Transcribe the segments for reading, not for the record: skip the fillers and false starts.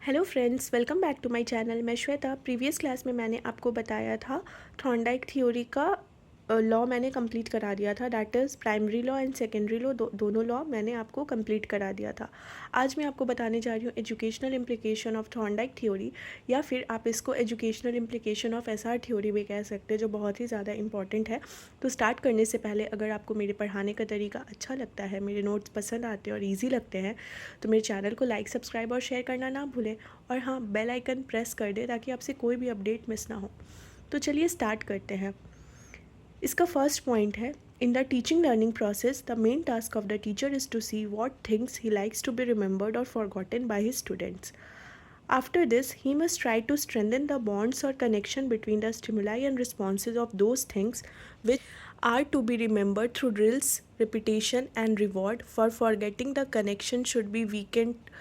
Hello friends, welcome back to my channel. मैं Shweta. Previous class में मैंने आपको बताया था थॉर्नडाइक थ्योरी का लॉ मैंने कंप्लीट करा दिया था। That is primary law and secondary law, दोनों लॉ मैंने आपको कंप्लीट करा दिया था। आज मैं आपको बताने जा रही हूँ educational implication of Thorndike theory, या फिर आप इसको educational implication of SR theory भी कह सकते हैं, जो बहुत ही ज़्यादा इंपॉर्टेंट है। तो स्टार्ट करने से पहले अगर आपको मेरे पढ़ाने का तरीका अच्छा लगता है, मेरे नोट्स पसंद आते हैं और ईजी लगते हैं, तो मेरे चैनल को लाइक, सब्सक्राइब और शेयर करना ना भूलें। और हाँ, बेल आइकन प्रेस कर दें ताकि आपसे कोई भी अपडेट मिस ना हो। तो चलिए स्टार्ट करते हैं। इसका फर्स्ट पॉइंट है, in the teaching learning process the main task of the teacher is to see what things he likes to be remembered और forgotten by his students. After this, he must try to strengthen the bonds or connection between the stimuli and responses of those things which are to be remembered through drills, repetition, and reward. For forgetting, the connection should be weakened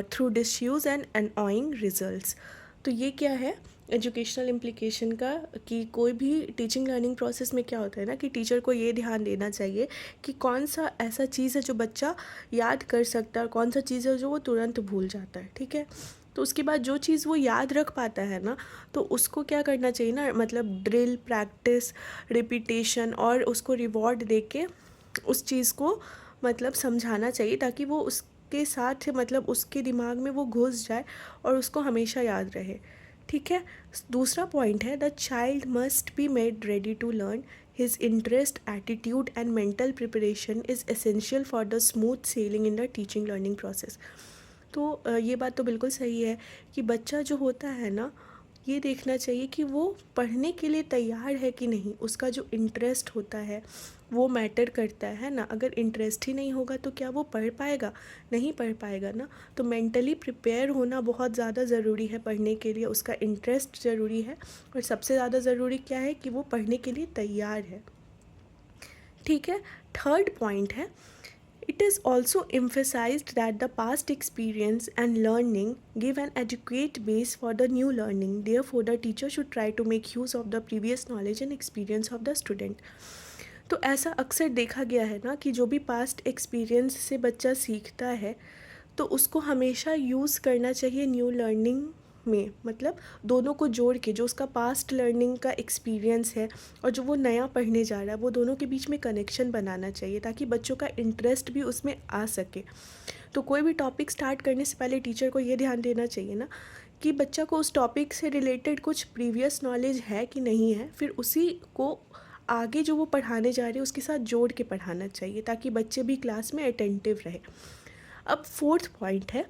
through disuse and annoying results. तो ये क्या है educational implication का, कि कोई भी teaching learning process में क्या होता है ना, कि टीचर को ये ध्यान देना चाहिए कि कौन सा ऐसा चीज़ है जो बच्चा याद कर सकता है और कौन सा चीज़ है जो वो तुरंत भूल जाता है। ठीक है, तो उसके बाद जो चीज़ वो याद रख पाता है ना, तो उसको क्या करना चाहिए ना, मतलब ड्रिल, प्रैक्टिस, रिपीटेशन और उसको रिवॉर्ड दे के उस चीज़ को मतलब समझाना चाहिए, ताकि वो उसके साथ मतलब उसके दिमाग में वो घुस जाए और उसको हमेशा याद रहे। ठीक है, दूसरा पॉइंट है, the child must be made ready to learn. His interest, attitude and mental preparation is essential for the smooth sailing in the teaching learning process. तो ये बात तो बिल्कुल सही है कि बच्चा जो होता है ना, ये देखना चाहिए कि वो पढ़ने के लिए तैयार है कि नहीं। उसका जो इंटरेस्ट होता है वो मैटर करता है ना। अगर इंटरेस्ट ही नहीं होगा तो क्या वो पढ़ पाएगा? नहीं पढ़ पाएगा ना। तो मेंटली प्रिपेयर होना बहुत ज़्यादा ज़रूरी है पढ़ने के लिए, उसका इंटरेस्ट ज़रूरी है, और सबसे ज़्यादा ज़रूरी क्या है कि वो पढ़ने के लिए तैयार है। ठीक है, थर्ड पॉइंट है, it is also emphasized that the past experience and learning give an adequate base for the new learning. Therefore, the teacher should try to make use of the previous knowledge and experience of the student. तो ऐसा अक्सर देखा गया है ना कि जो भी पास्ट एक्सपीरियंस से बच्चा सीखता है, तो उसको हमेशा यूज़ करना चाहिए न्यू लर्निंग में। मतलब दोनों को जोड़ के, जो उसका पास्ट लर्निंग का एक्सपीरियंस है और जो वो नया पढ़ने जा रहा है, वो दोनों के बीच में कनेक्शन बनाना चाहिए ताकि बच्चों का इंटरेस्ट भी उसमें आ सके। तो कोई भी टॉपिक स्टार्ट करने से पहले टीचर को ये ध्यान देना चाहिए ना कि बच्चा को उस टॉपिक से रिलेटेड कुछ प्रीवियस नॉलेज है कि नहीं है, फिर उसी को आगे जो वो पढ़ाने जा रहे हैं उसके साथ जोड़ के पढ़ाना चाहिए ताकि बच्चे भी क्लास में अटेंटिव रहे। अब फोर्थ पॉइंट है,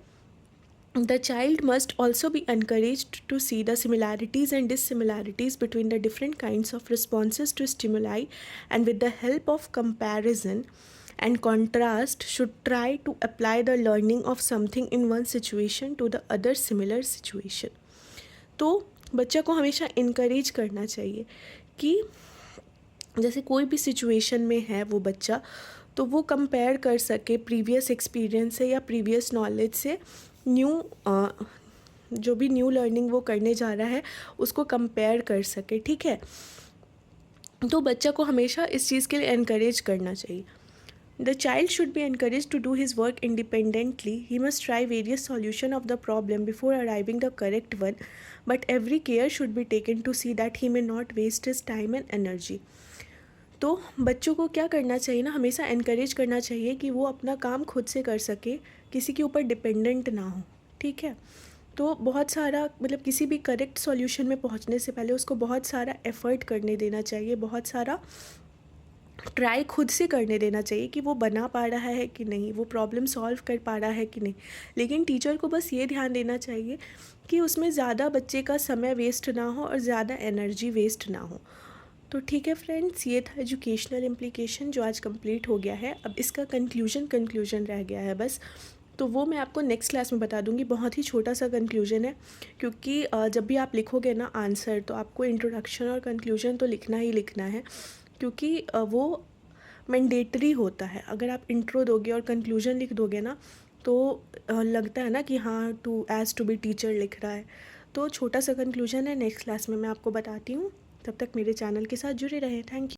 the child must also be encouraged to see the similarities and dissimilarities between the different kinds of responses to stimuli, and with the help of comparison and contrast should try to apply the learning of something in one situation to the other similar situation. तो बच्चा को हमेशा encourage करना चाहिए कि जैसे कोई भी सिचुएशन में है वो बच्चा, तो वो कंपेयर कर सके प्रीवियस एक्सपीरियंस से या प्रीवियस नॉलेज से न्यू जो भी न्यू लर्निंग वो करने जा रहा है उसको कंपेयर कर सके। ठीक है, तो बच्चा को हमेशा इस चीज़ के लिए एनकरेज करना चाहिए। The child should be encouraged to do his work independently. He must try various solutions of the problem before arriving the correct one, but every care should be taken to see that he may not waste his time and energy. तो बच्चों को क्या करना चाहिए ना, हमेशा encourage करना चाहिए कि वो अपना काम खुद से कर सके, किसी के ऊपर डिपेंडेंट ना हो। ठीक है, तो बहुत सारा मतलब किसी भी करेक्ट सॉल्यूशन में पहुंचने से पहले उसको बहुत सारा एफ़र्ट करने देना चाहिए, बहुत सारा ट्राई खुद से करने देना चाहिए कि वो बना पा रहा है कि नहीं, वो प्रॉब्लम सॉल्व कर पा रहा है कि नहीं। लेकिन टीचर को बस ये ध्यान देना चाहिए कि उसमें ज़्यादा बच्चे का समय वेस्ट ना हो और ज़्यादा एनर्जी वेस्ट ना हो। तो ठीक है फ्रेंड्स, ये था एजुकेशनल इम्प्लीकेशन जो आज कंप्लीट हो गया है। अब इसका कंक्लूजन रह गया है बस, तो वो मैं आपको नेक्स्ट क्लास में बता दूंगी। बहुत ही छोटा सा कंक्लूजन है, क्योंकि जब भी आप लिखोगे ना आंसर, तो आपको इंट्रोडक्शन और कंक्लूजन तो लिखना ही लिखना है, क्योंकि वो मैंडेटरी होता है। अगर आप इंट्रो दोगे और कंक्लूजन लिख दोगे ना, तो लगता है ना कि हाँ टू बी टीचर लिख रहा है। तो छोटा सा कंक्लूजन है, नेक्स्ट क्लास में मैं आपको बताती हूँ। तब तक मेरे चैनल के साथ जुड़े रहें। Thank you.